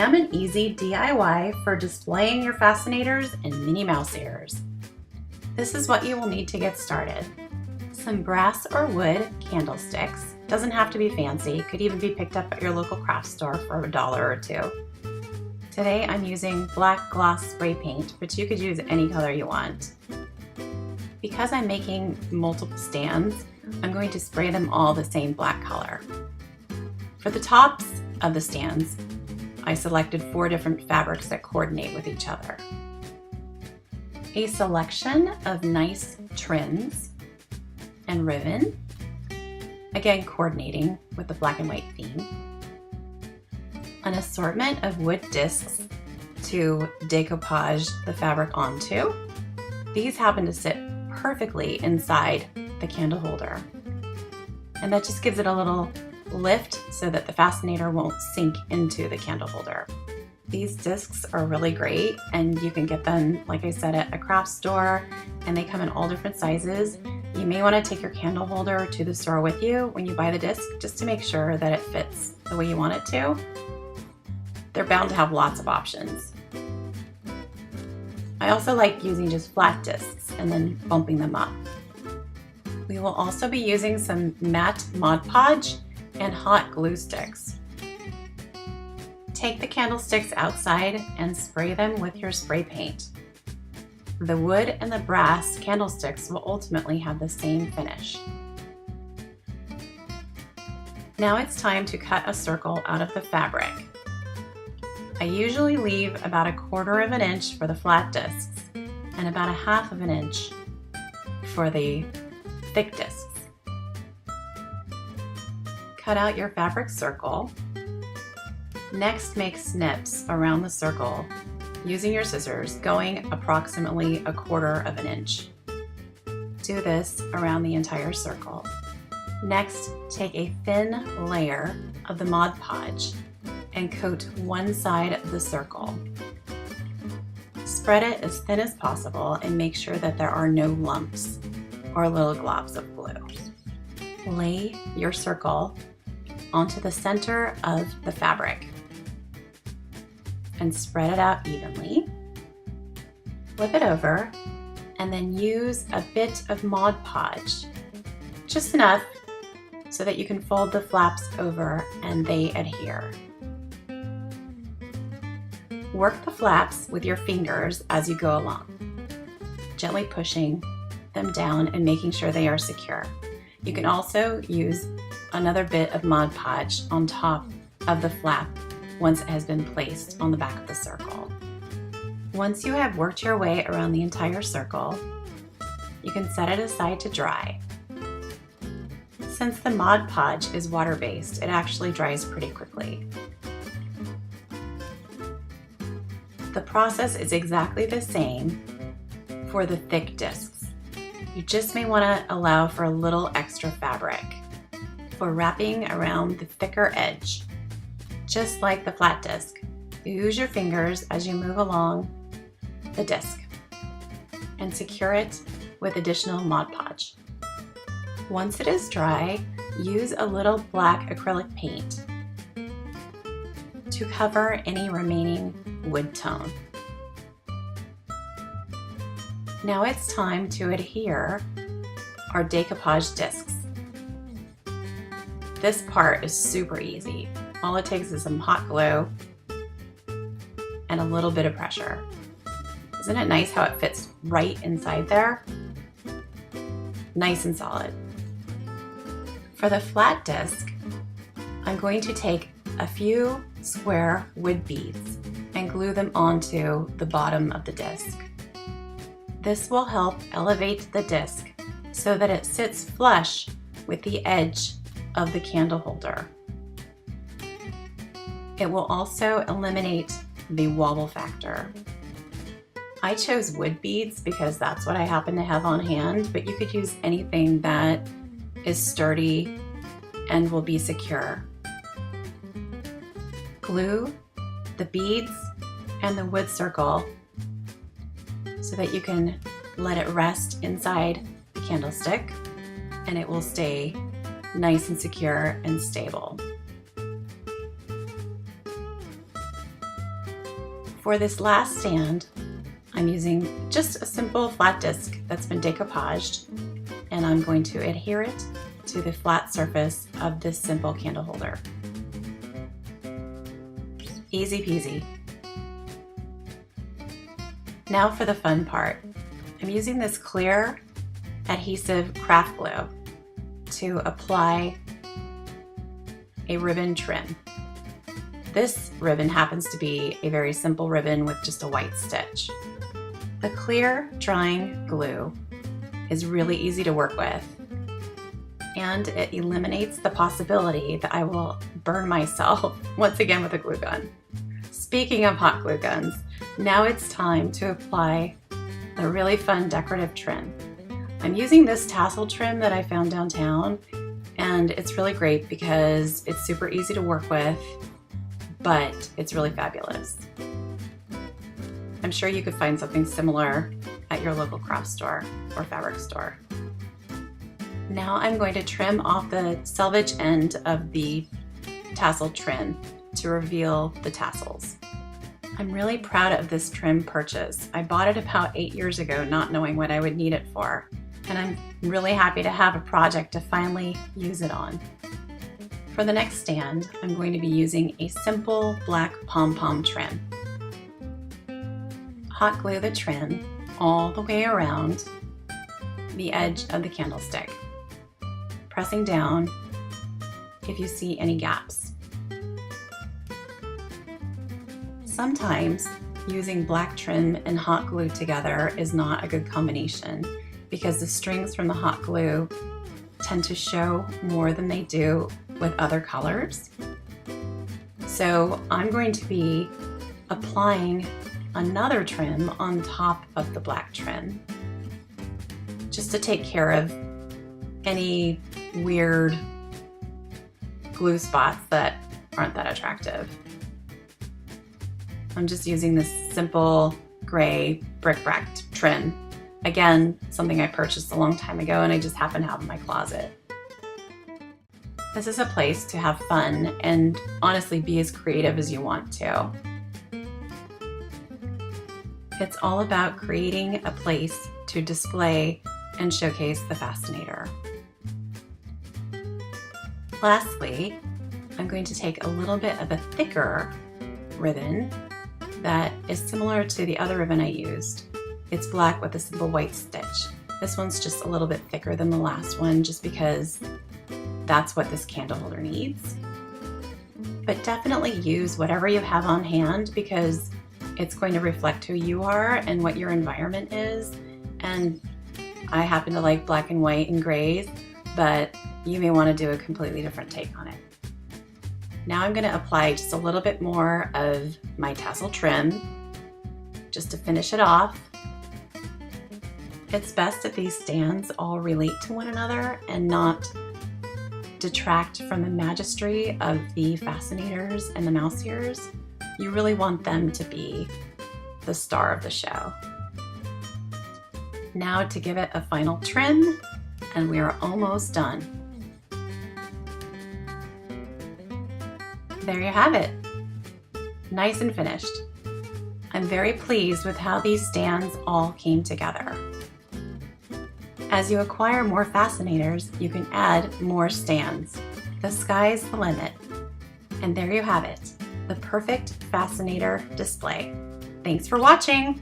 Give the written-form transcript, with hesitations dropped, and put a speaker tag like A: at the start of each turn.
A: am an easy DIY for displaying your fascinators and Minnie Mouse ears. This is what you will need to get started. Some brass or wood candlesticks. Doesn't have to be fancy, could even be picked up at your local craft store for $1 or $2. Today I'm using black gloss spray paint, but you could use any color you want. Because I'm making multiple stands, I'm going to spray them all the same black color. For the tops of the stands, I selected 4 different fabrics that coordinate with each other. A selection of nice trims and ribbon, again coordinating with the black and white theme. An assortment of wood discs to decoupage the fabric onto. These happen to sit perfectly inside the candle holder. And that just gives it a little lift so that the fascinator won't sink into the candle holder. These discs are really great and you can get them, like I said, at a craft store, and they come in all different sizes. You may want to take your candle holder to the store with you when you buy the disc just to make sure that it fits the way you want it to. They're bound to have lots of options. I also like using just flat discs and then bumping them up. We will also be using some matte Mod Podge and hot glue sticks. Take the candlesticks outside and spray them with your spray paint. The wood and the brass candlesticks will ultimately have the same finish. Now it's time to cut a circle out of the fabric. I usually leave about 1/4 of an inch for the flat discs and about 1/2 of an inch for the thick discs. Cut out your fabric circle. Next, make snips around the circle using your scissors, going approximately 1/4 of an inch. Do this around the entire circle. Next, take a thin layer of the Mod Podge and coat one side of the circle. Spread it as thin as possible and make sure that there are no lumps or little globs of glue. Lay your circle onto the center of the fabric and spread it out evenly. Flip it over and then use a bit of Mod Podge, just enough so that you can fold the flaps over and they adhere. Work the flaps with your fingers as you go along, gently pushing them down and making sure they are secure. You can also use another bit of Mod Podge on top of the flap once it has been placed on the back of the circle. Once you have worked your way around the entire circle, you can set it aside to dry. Since the Mod Podge is water-based, it actually dries pretty quickly. The process is exactly the same for the thick discs. You just may want to allow for a little extra fabric for wrapping around the thicker edge. Just like the flat disc, use your fingers as you move along the disc and secure it with additional Mod Podge. Once it is dry, use a little black acrylic paint to cover any remaining wood tone. Now it's time to adhere our decoupage discs. This part is super easy. All it takes is some hot glue and a little bit of pressure. Isn't it nice how it fits right inside there? Nice and solid. For the flat disc, I'm going to take a few square wood beads and glue them onto the bottom of the disc. This will help elevate the disc so that it sits flush with the edge of the candle holder. It will also eliminate the wobble factor. I chose wood beads because that's what I happen to have on hand, but you could use anything that is sturdy and will be secure. Glue the beads and the wood circle so that you can let it rest inside the candlestick and it will stay nice and secure and stable. For this last stand, I'm using just a simple flat disc that's been decoupaged, and I'm going to adhere it to the flat surface of this simple candle holder. Easy peasy. Now for the fun part. I'm using this clear adhesive craft glue to apply a ribbon trim. This ribbon happens to be a very simple ribbon with just a white stitch. The clear drying glue is really easy to work with, and it eliminates the possibility that I will burn myself once again with a glue gun. Speaking of hot glue guns, now it's time to apply the really fun decorative trim. I'm using this tassel trim that I found downtown, and it's really great because it's super easy to work with, but it's really fabulous. I'm sure you could find something similar at your local craft store or fabric store. Now I'm going to trim off the selvage end of the tassel trim to reveal the tassels. I'm really proud of this trim purchase. I bought it about 8 years ago, not knowing what I would need it for, and I'm really happy to have a project to finally use it on. For the next stand, I'm going to be using a simple black pom-pom trim. Hot glue the trim all the way around the edge of the candlestick, pressing down if you see any gaps. Sometimes using black trim and hot glue together is not a good combination because the strings from the hot glue tend to show more than they do with other colors. So I'm going to be applying another trim on top of the black trim just to take care of any weird glue spots that aren't that attractive. I'm just using this simple gray bric-a-brac trim. Again, something I purchased a long time ago and I just happen to have in my closet. This is a place to have fun and honestly be as creative as you want to. It's all about creating a place to display and showcase the Fascinator. Lastly, I'm going to take a little bit of a thicker ribbon that is similar to the other ribbon I used. It's black with a simple white stitch. This one's just a little bit thicker than the last one just because that's what this candle holder needs. But definitely use whatever you have on hand because it's going to reflect who you are and what your environment is. And I happen to like black and white and grays, but you may want to do a completely different take on it. Now I'm going to apply just a little bit more of my tassel trim just to finish it off. It's best that these stands all relate to one another and not detract from the majesty of the Fascinators and the mouse ears. You really want them to be the star of the show. Now to give it a final trim, and we are almost done. There you have it. Nice and finished. I'm very pleased with how these stands all came together. As you acquire more Fascinators, you can add more stands. The sky's the limit. And there you have it, the perfect Fascinator display. Thanks for watching.